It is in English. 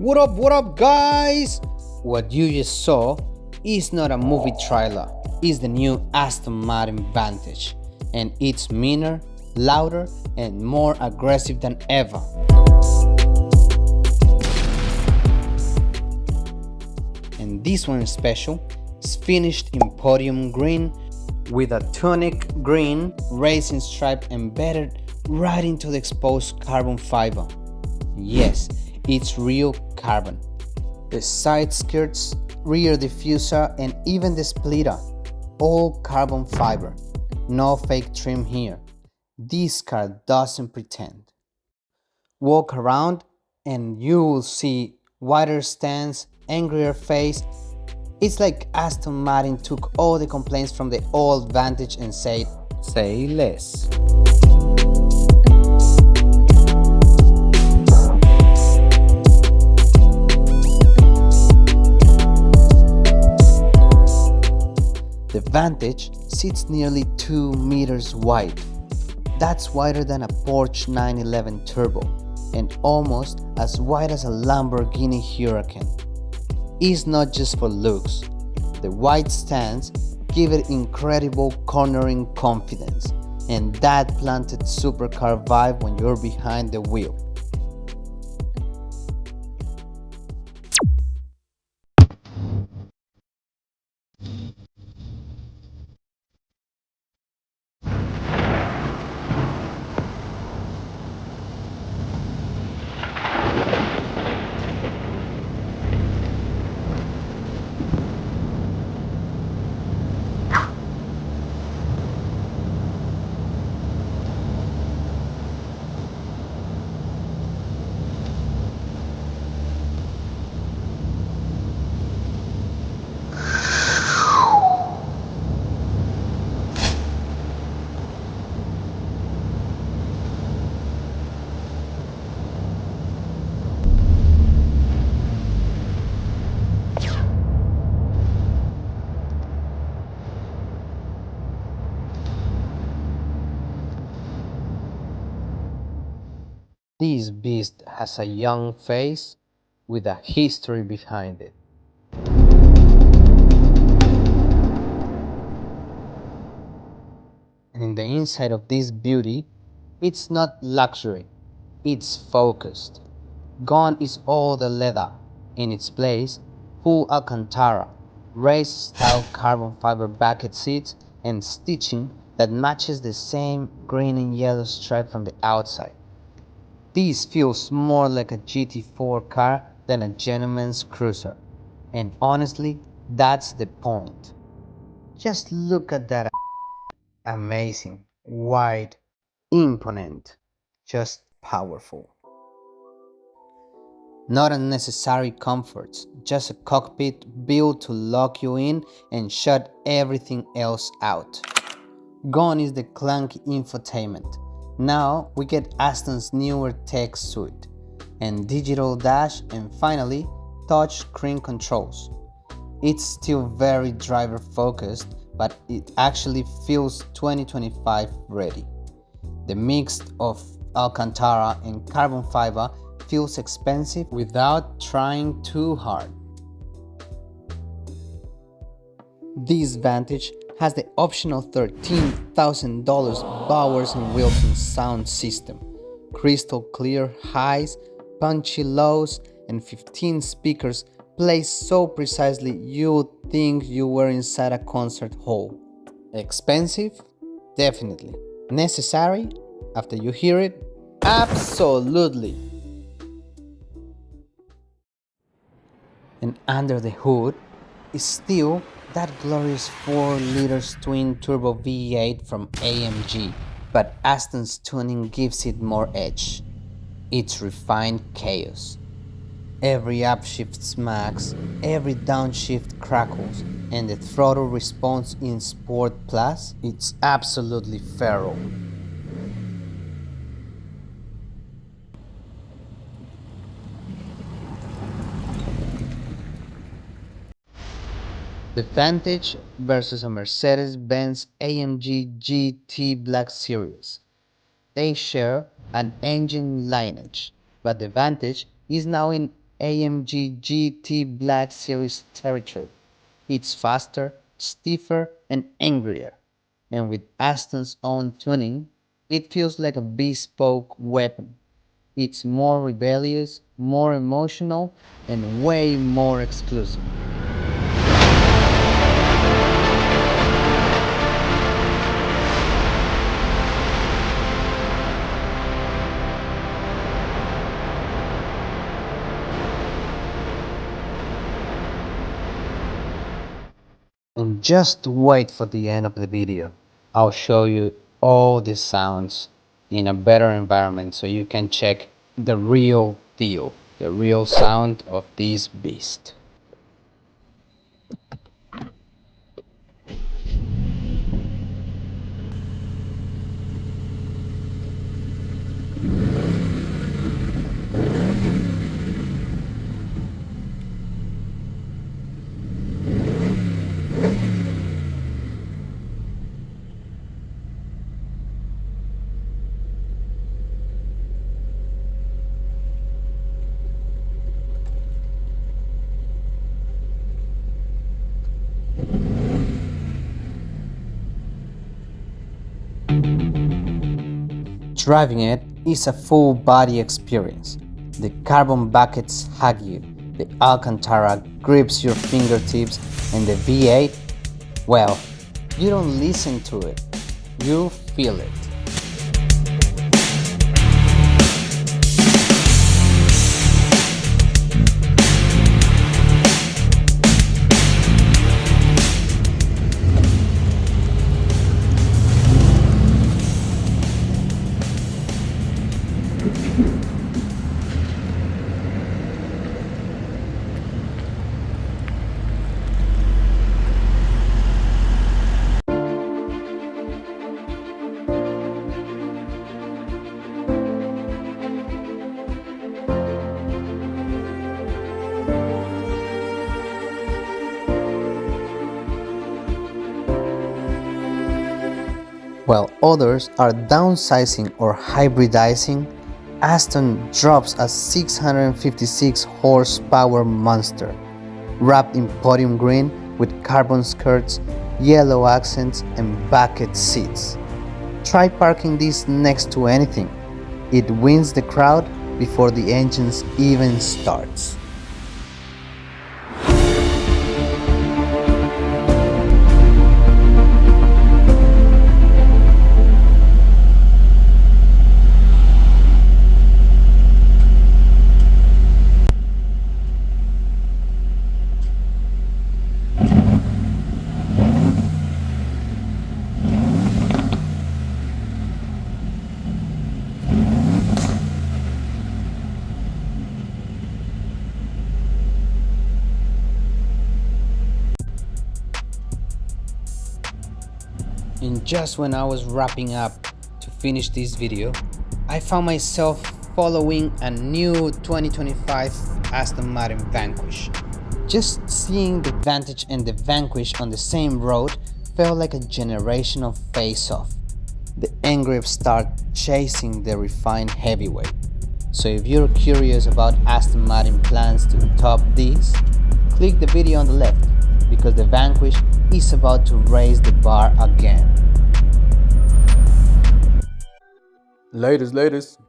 What up, guys? What you just saw is not a movie trailer, it's the new Aston Martin Vantage, and it's meaner, louder, and more aggressive than ever. And this one is special. It's finished in Podium Green with a tunic green racing stripe embedded right into the exposed carbon fiber. Yes, it's real carbon. The side skirts, rear diffuser, and even the splitter, all carbon fiber. No fake trim here. This car doesn't pretend. Walk around and you will see wider stance, angrier face. It's like Aston Martin took all the complaints from the old Vantage and said, say less. The Vantage sits nearly 2 meters wide. That's wider than a Porsche 911 Turbo and almost as wide as a Lamborghini Huracan. It's not just for looks. The wide stance gives it incredible cornering confidence and that planted supercar vibe when you're behind the wheel. This beast has a young face with a history behind it. And in the inside of this beauty, it's not luxury, it's focused. Gone is all the leather. In its place, full Alcantara, race-style carbon fiber bucket seats, and stitching that matches the same green and yellow stripe from the outside. This feels more like a GT4 car than a gentleman's cruiser. And honestly, that's the point. Just look at that. Amazing, wide, imponent, just powerful. Not unnecessary comforts, just a cockpit built to lock you in and shut everything else out. Gone is the clunky infotainment. Now we get Aston's newer tech suite, and digital dash, and finally touch screen controls. It's still very driver focused, but it actually feels 2025 ready. The mix of Alcantara and carbon fiber feels expensive without trying too hard. This Vantage has the optional $13,000 Bowers Wilkins sound system, crystal clear highs, punchy lows, and 15 speakers placed so precisely you'd think you were inside a concert hall. Expensive? Definitely. Necessary? After you hear it? Absolutely. And under the hood is still that glorious 4-liter twin-turbo V8 from AMG, but Aston's tuning gives it more edge. It's refined chaos. Every upshift smacks, every downshift crackles, and the throttle response in Sport Plus, it's absolutely feral. The Vantage versus a Mercedes-Benz AMG GT Black Series. They share an engine lineage, but the Vantage is now in AMG GT Black Series territory. It's faster, stiffer, and angrier. And with Aston's own tuning, it feels like a bespoke weapon. It's more rebellious, more emotional, and way more exclusive. And just wait for the end of the video. I'll show you all the sounds in a better environment so you can check the real deal, the real sound of this beast. Driving it is a full body experience. The carbon buckets hug you, the Alcantara grips your fingertips, and the V8, well, you don't listen to it, you feel it. While others are downsizing or hybridizing, Aston drops a 656 horsepower monster, wrapped in podium green with carbon skirts, yellow accents, and bucket seats. Try parking this next to anything. It wins the crowd before the engines even starts. And just when I was wrapping up to finish this video, I found myself following a new 2025 Aston Martin Vanquish. Just seeing the Vantage and the Vanquish on the same road felt like a generational face-off. The Engraved start chasing the refined heavyweight. So if you're curious about Aston Martin plans to top these, click the video on the left, because the Vanquish is about to raise the bar again. Latest.